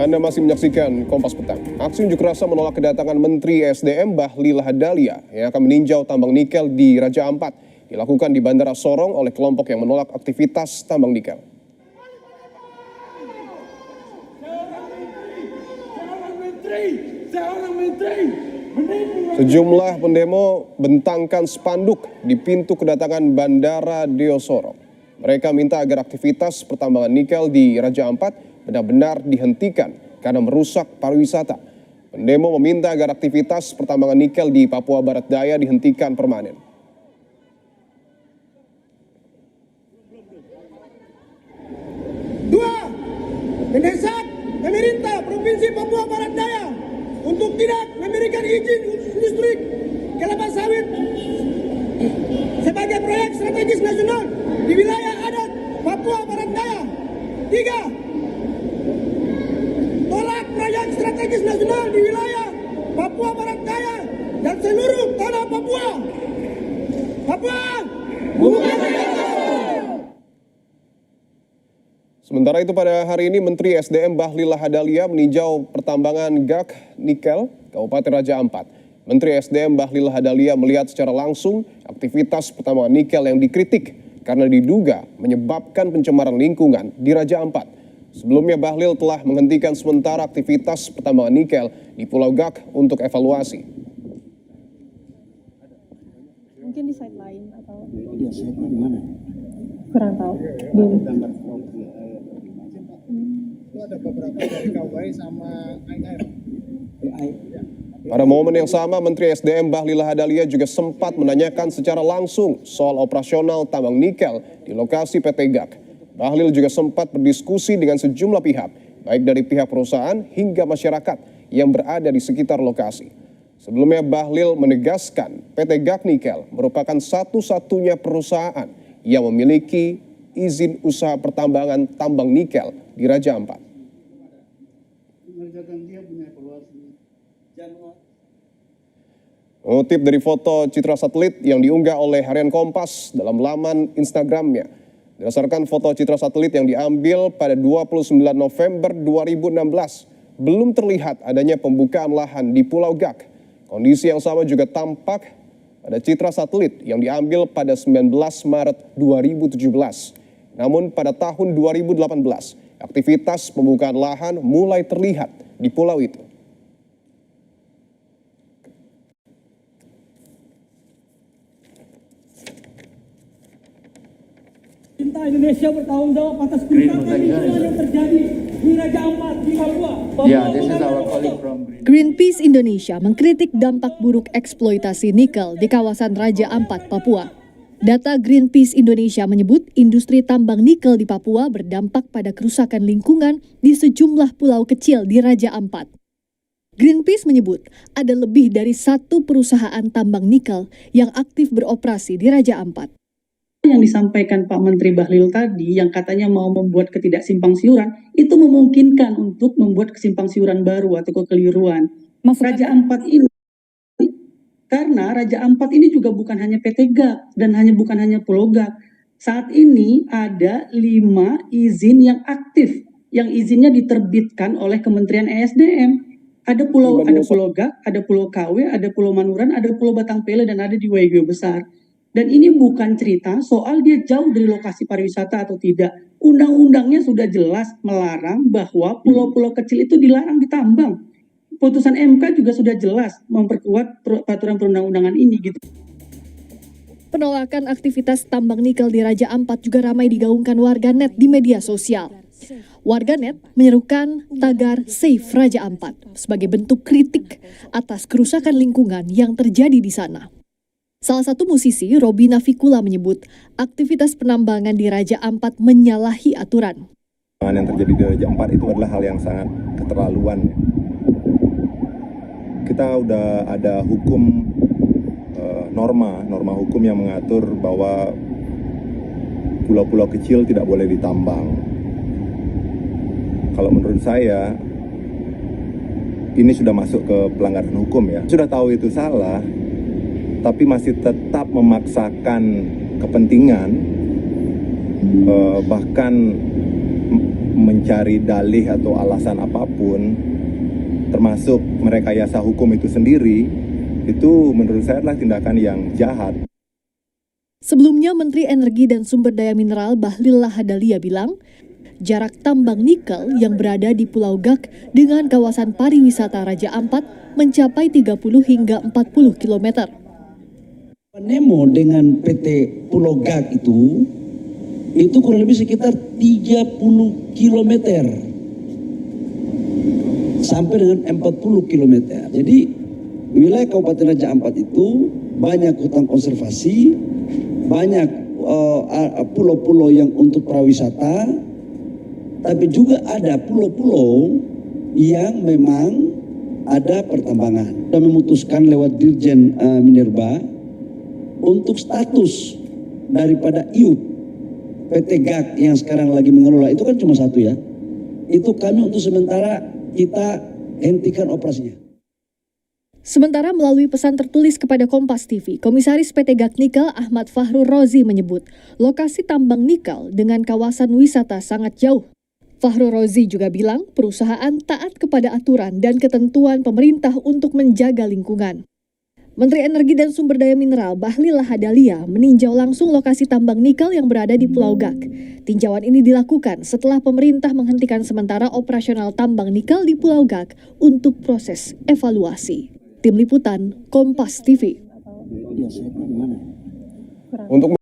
Anda masih menyaksikan Kompas Petang. Aksi unjuk rasa menolak kedatangan Menteri SDM Bahlil Lahadalia yang akan meninjau tambang nikel di Raja Ampat dilakukan di Bandara Sorong oleh kelompok yang menolak aktivitas tambang nikel. Sejumlah pendemo bentangkan spanduk di pintu kedatangan Bandara Deo Sorong. Mereka minta agar aktivitas pertambangan nikel di Raja Ampat benar-benar dihentikan karena merusak pariwisata. Pendemo meminta agar aktivitas pertambangan nikel di Papua Barat Daya dihentikan permanen. Dua, mendesak pemerintah Provinsi Papua Barat Daya untuk tidak memberikan izin industri kelapa sawit sebagai proyek strategis nasional di wilayah adat Papua Barat Daya. Tiga, tolak proyek strategis nasional di wilayah Papua Barat Daya dan seluruh tanah Papua. Bukan Sementara itu pada hari ini Menteri SDM Bahlil Lahadalia meninjau pertambangan gas nikel Kabupaten Raja Ampat. Menteri SDM Bahlil Lahadalia melihat secara langsung aktivitas pertambangan nikel yang dikritik karena diduga menyebabkan pencemaran lingkungan di Raja Ampat. Sebelumnya Bahlil telah menghentikan sementara aktivitas pertambangan nikel di Pulau Gak untuk evaluasi. Mungkin di site lain atau Dia site di mana? kurang tahu. Itu ada beberapa dari KWI sama AIR. Pada momen yang sama, Menteri SDM Bahlil Lahadalia juga sempat menanyakan secara langsung soal operasional tambang nikel di lokasi PT GAK. Bahlil juga sempat berdiskusi dengan sejumlah pihak, baik dari pihak perusahaan hingga masyarakat yang berada di sekitar lokasi. Sebelumnya Bahlil menegaskan PT GAK Nikel merupakan satu-satunya perusahaan yang memiliki izin usaha pertambangan tambang nikel di Raja Ampat. Mengutip dari foto citra satelit yang diunggah oleh harian Kompas dalam laman Instagramnya. Berdasarkan foto citra satelit yang diambil pada 29 November 2016, belum terlihat adanya pembukaan lahan di Pulau Gak. Kondisi yang sama juga tampak pada citra satelit yang diambil pada 19 Maret 2017. Namun pada tahun 2018, aktivitas pembukaan lahan mulai terlihat di pulau itu. Pemerintah Indonesia bertanggung jawab atas kerusakan lingkungan yang terjadi di Raja Ampat di Papua. Greenpeace Indonesia mengkritik dampak buruk eksploitasi nikel di kawasan Raja Ampat, Papua. Data Greenpeace Indonesia menyebut industri tambang nikel di Papua berdampak pada kerusakan lingkungan di sejumlah pulau kecil di Raja Ampat. Greenpeace menyebut ada lebih dari 1 perusahaan tambang nikel yang aktif beroperasi di Raja Ampat. Yang disampaikan Pak Menteri Bahlil tadi yang katanya mau membuat ketidaksimpangsiuran itu memungkinkan untuk membuat kesimpangsiuran baru atau kekeliruan. Raja Ampat ini karena Raja Ampat ini juga bukan hanya PT GAK dan bukan hanya Pulau GAK. Saat ini ada 5 izin yang aktif yang izinnya diterbitkan oleh Kementerian ESDM. Ada Pulau GAK, ada Pulau KW, ada Pulau Manuran, ada Pulau Batangpele dan ada di Waigeo Besar. Dan ini bukan cerita soal dia jauh dari lokasi pariwisata atau tidak. Undang-undangnya sudah jelas melarang bahwa pulau-pulau kecil itu dilarang ditambang. Putusan MK juga sudah jelas memperkuat peraturan perundang-undangan ini gitu. Penolakan aktivitas tambang nikel di Raja Ampat juga ramai digaungkan warganet di media sosial. Warganet menyerukan tagar Save Raja Ampat sebagai bentuk kritik atas kerusakan lingkungan yang terjadi di sana. Salah satu musisi, Robby Navikula, menyebut aktivitas penambangan di Raja Ampat menyalahi aturan. Yang terjadi di Raja Ampat itu adalah hal yang sangat keterlaluan. Kita udah ada hukum norma hukum yang mengatur bahwa pulau-pulau kecil tidak boleh ditambang. Kalau menurut saya ini sudah masuk ke pelanggaran hukum ya. Sudah tahu itu salah, tapi masih tetap memaksakan kepentingan, bahkan mencari dalih atau alasan apapun, termasuk merekayasa hukum itu sendiri, itu menurut saya adalah tindakan yang jahat. Sebelumnya, Menteri Energi dan Sumber Daya Mineral Bahlil Lahadalia bilang, jarak tambang nikel yang berada di Pulau Gak dengan kawasan pariwisata Raja Ampat mencapai 30 hingga 40 km. Nemo dengan PT Pulau Gak itu kurang lebih sekitar 30 km sampai dengan 40 km. Jadi wilayah Kabupaten Raja Ampat itu banyak hutan konservasi, banyak pulau-pulau yang untuk prawisata, tapi juga ada pulau-pulau yang memang ada pertambangan. Kita memutuskan lewat Dirjen Minerba untuk status daripada IUP PT GAK yang sekarang lagi mengelola itu kan cuma satu ya. Itu kami untuk sementara kita hentikan operasinya. Sementara melalui pesan tertulis kepada Kompas TV, Komisaris PT GAK Nikel Ahmad Fahrul Rozi menyebut lokasi tambang nikel dengan kawasan wisata sangat jauh. Fahrul Rozi juga bilang perusahaan taat kepada aturan dan ketentuan pemerintah untuk menjaga lingkungan. Menteri Energi dan Sumber Daya Mineral Bahlil Lahadalia meninjau langsung lokasi tambang nikel yang berada di Pulau Gak. Tinjauan ini dilakukan setelah pemerintah menghentikan sementara operasional tambang nikel di Pulau Gak untuk proses evaluasi. Tim Liputan, Kompas TV. Untuk